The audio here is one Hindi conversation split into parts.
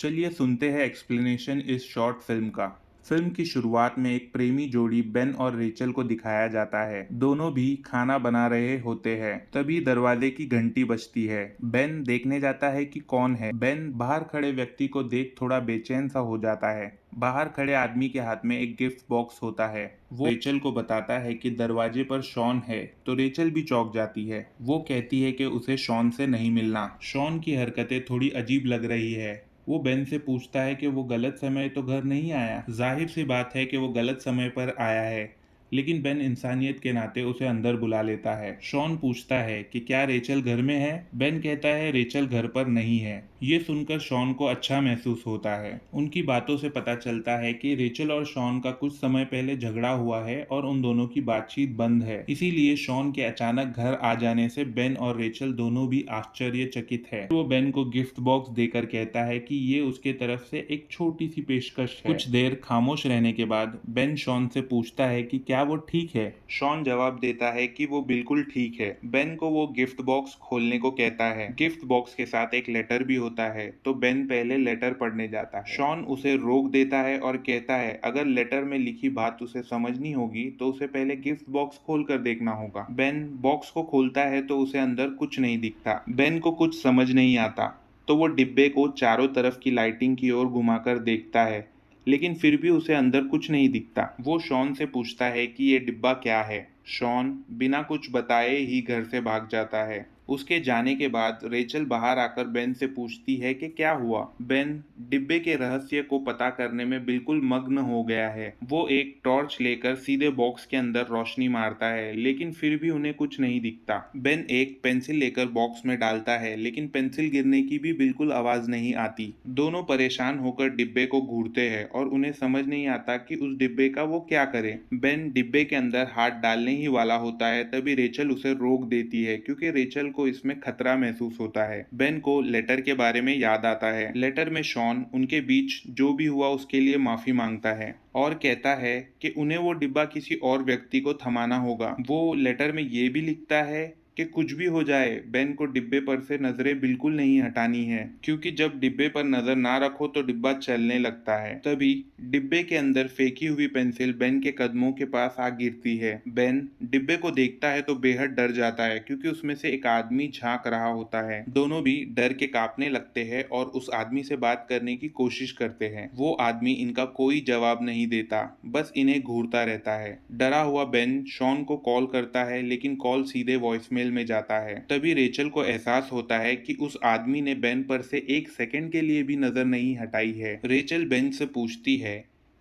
चलिए सुनते हैं एक्सप्लेनेशन इस शॉर्ट फिल्म का। फिल्म की शुरुआत में एक प्रेमी जोड़ी बेन और रेचल को दिखाया जाता है। दोनों भी खाना बना रहे होते हैं। तभी दरवाजे की घंटी बजती है। बेन देखने जाता है कि कौन है। बेन बाहर खड़े व्यक्ति को देख थोड़ा बेचैन सा हो जाता है। बाहर खड़े आदमी के हाथ में एक गिफ्ट बॉक्स होता है। वो रेचल को बताता है कि दरवाजे पर शॉन है, तो रेचल भी चौंक जाती है। वो कहती है कि उसे शॉन से नहीं मिलना। शॉन की हरकतें थोड़ी अजीब लग रही है। वो बेन से पूछता है कि वो गलत समय तो घर नहीं आया। जाहिर सी बात है कि वो गलत समय पर आया है, लेकिन बेन इंसानियत के नाते उसे अंदर बुला लेता है। शॉन पूछता है कि क्या रेचल घर में है। बेन कहता है रेचल घर पर नहीं है। ये सुनकर शॉन को अच्छा महसूस होता है। उनकी बातों से पता चलता है कि रेचल और शॉन का कुछ समय पहले झगड़ा हुआ है और उन दोनों की बातचीत बंद है। इसीलिए शॉन के अचानक घर आ जाने से बेन और रेचल दोनों भी आश्चर्यचकित है। वो बेन को गिफ्ट बॉक्स देकर कहता है कि ये उसके तरफ से एक छोटी सी पेशकश है। कुछ देर खामोश रहने के बाद बेन शॉन से पूछता है कि क्या वो ठीक है। शॉन जवाब देता है कि वो बिल्कुल ठीक है। बेन को वो गिफ्ट बॉक्स खोलने को कहता है। गिफ्ट बॉक्स के साथ एक लेटर भी होता है, तो बेन पहले लेटर पढ़ने जाता है। शॉन उसे रोक देता है और कहता है अगर लेटर में लिखी बात उसे समझनी होगी तो उसे पहले गिफ्ट बॉक्स खोल कर देखना होगा। बेन बॉक्स को खोलता है तो उसे अंदर कुछ नहीं दिखता। बेन को कुछ समझ नहीं आता, तो वो डिब्बे को चारों तरफ की लाइटिंग की ओर घुमाकर देखता है, लेकिन फिर भी उसे अंदर कुछ नहीं दिखता। वो शॉन से पूछता है कि ये डिब्बा क्या है। शॉन बिना कुछ बताए ही घर से भाग जाता है। उसके जाने के बाद रेचल बाहर आकर बेन से पूछती है कि क्या हुआ। बेन डिब्बे के रहस्य को पता करने में बिल्कुल मग्न हो गया है। वो एक टॉर्च लेकर सीधे बॉक्स के अंदर रोशनी मारता है, लेकिन फिर भी उन्हें कुछ नहीं दिखता। बेन एक पेंसिल लेकर बॉक्स में डालता है, लेकिन पेंसिल गिरने की भी बिल्कुल आवाज नहीं आती। दोनों परेशान होकर डिब्बे को घूरते हैं और उन्हें समझ नहीं आता कि उस डिब्बे का वो क्या करे। बेन डिब्बे के अंदर हाथ डालने ही वाला होता है, तभी रेचल उसे रोक देती है, क्योंकि रेचल को इसमें खतरा महसूस होता है। बेन को लेटर के बारे में याद आता है। लेटर में शॉन उनके बीच जो भी हुआ उसके लिए माफी मांगता है और कहता है कि उन्हें वो डिब्बा किसी और व्यक्ति को थमाना होगा। वो लेटर में ये भी लिखता है कि कुछ भी हो जाए बेन को डिब्बे पर से नजरें बिल्कुल नहीं हटानी है, क्योंकि जब डिब्बे पर नजर ना रखो तो डिब्बा चलने लगता है। तभी डिब्बे के अंदर फेंकी हुई पेंसिल बेन के कदमों के पास आ गिरती है। बेन डिब्बे को देखता है तो बेहद डर जाता है, क्योंकि उसमें से एक आदमी झांक रहा होता है। दोनों भी डर के कांपने लगते हैं और उस आदमी से बात करने की कोशिश करते हैं। वो आदमी इनका कोई जवाब नहीं देता, बस इन्हें घूरता रहता है। डरा हुआ बेन शॉन को कॉल करता है, लेकिन कॉल सीधे वॉइसमेल में जाता है। तभी रेचल को एहसास होता है कि उस आदमी ने बेन पर से एक सेकंड के लिए भी नजर नहीं हटाई है। रेचल बेन से पूछती है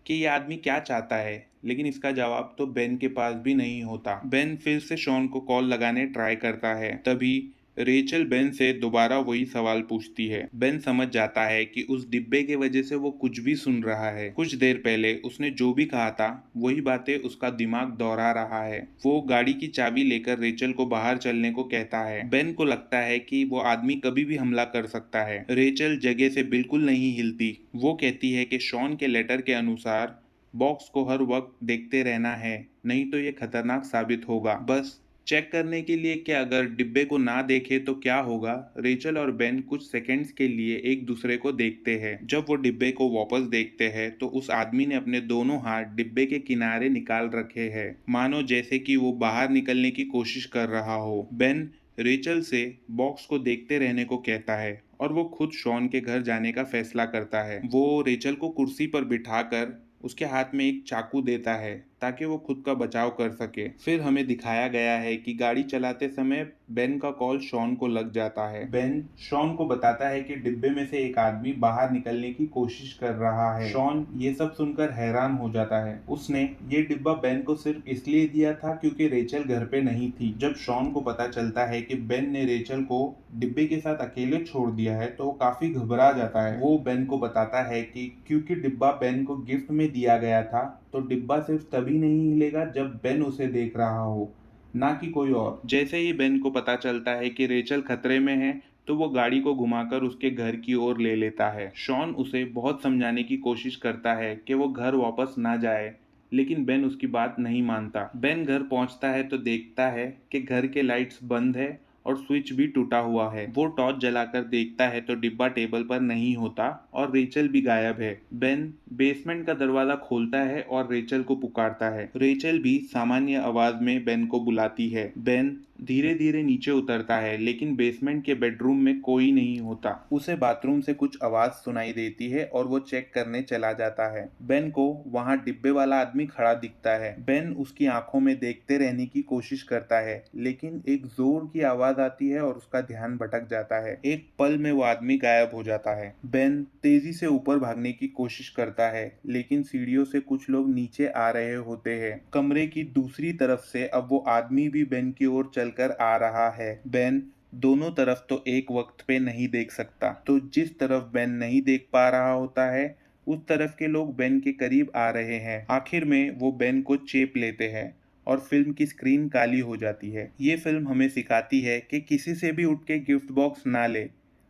कि ये आदमी क्या चाहता है, लेकिन इसका जवाब तो बेन के पास भी नहीं होता। बेन फिर से शॉन को कॉल लगाने ट्राई करता है। तभी रेचल बेन से दोबारा वही सवाल पूछती है। बेन समझ जाता है कि उस डिब्बे के वजह से वो कुछ भी सुन रहा है। कुछ देर पहले उसने जो भी कहा था वही बातें उसका दिमाग दोहरा रहा है। वो गाड़ी की चाबी लेकर रेचल को बाहर चलने को कहता है। बेन को लगता है कि वो आदमी कभी भी हमला कर सकता है। रेचल जगह से बिल्कुल नहीं हिलती। वो कहती है कि शॉन के लेटर के अनुसार बॉक्स को हर वक्त देखते रहना है, नहीं तो ये खतरनाक साबित होगा। बस चेक करने के लिए कि अगर डिब्बे को ना देखे तो क्या होगा। रेचल और बेन कुछ सेकंड्स के लिए एक दूसरे को देखते हैं। जब वो डिब्बे को वापस देखते हैं तो उस आदमी ने अपने दोनों हाथ डिब्बे के किनारे निकाल रखे हैं, मानो जैसे कि वो बाहर निकलने की कोशिश कर रहा हो। बेन रेचल से बॉक्स को देखते रहने को कहता है और वो खुद शॉन के घर जाने का फैसला करता है। वो रेचल को कुर्सी पर बिठाकर उसके हाथ में एक चाकू देता है ताकि वो खुद का बचाव कर सके। फिर हमें दिखाया गया है कि गाड़ी चलाते समय बेन का कॉल शॉन को लग जाता है। बेन शॉन को बताता है कि डिब्बे में से एक आदमी बाहर निकलने की कोशिश कर रहा है। शॉन ये सब सुनकर हैरान हो जाता है। उसने ये डिब्बा बेन को सिर्फ इसलिए दिया था क्योंकि रेचल घर पे नहीं थी। जब शॉन को पता चलता है कि बेन ने रेचल को डिब्बे के साथ अकेले छोड़ दिया है तो वो काफी घबरा जाता है। वो बेन को बताता है कि क्योंकि डिब्बा बेन को गिफ्ट में दिया गया था, तो डिब्बा सिर्फ तभी नहीं हिलेगा जब बेन उसे देख रहा हो, ना कि कोई और। जैसे ही बेन को पता चलता है कि रेचल खतरे में है, तो वो गाड़ी को घुमाकर उसके घर की ओर ले लेता है। शॉन उसे बहुत समझाने की कोशिश करता है कि वो घर वापस ना जाए, लेकिन बेन उसकी बात नहीं मानता। बेन घर पहुंचता है तो देखता है कि घर के लाइट्स बंद है और स्विच भी टूटा हुआ है। वो टॉर्च जलाकर देखता है तो डिब्बा टेबल पर नहीं होता और रेचल भी गायब है। बेन बेसमेंट का दरवाजा खोलता है और रेचल को पुकारता है। रेचल भी सामान्य आवाज में बेन को बुलाती है। बेन धीरे धीरे नीचे उतरता है लेकिन बेसमेंट के बेडरूम में कोई नहीं होता। उसे बाथरूम से कुछ आवाज सुनाई देती है और वो चेक करने चला जाता है। बेन को वहां डिब्बे वाला आदमी खड़ा दिखता है। बेन उसकी आंखों में देखते रहने की कोशिश करता है लेकिन एक जोर की आवाज आती है और उसका ध्यान भटक जाता है। एक पल में वो आदमी गायब हो जाता है। बेन तेजी से ऊपर भागने की कोशिश करता है लेकिन सीढ़ियों से कुछ लोग नीचे आ रहे होते हैं। कमरे की दूसरी तरफ से अब वो आदमी भी बेन की ओर चलकर आ रहा है। बेन दोनों तरफ तो एक वक्त पे नहीं देख सकता, तो जिस तरफ बेन नहीं देख पा रहा होता है उस तरफ के लोग बेन के करीब आ रहे हैं। आखिर में वो बेन को चेप लेते हैं और फिल्म की स्क्रीन काली हो जाती है। ये फिल्म हमें सिखाती है कि किसी से भी उठ के गिफ्ट बॉक्स ना ले,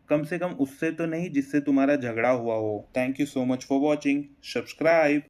कम से कम उससे तो नहीं जिससे तुम्हारा झगड़ा हुआ हो। Thank you so much for watching. Subscribe.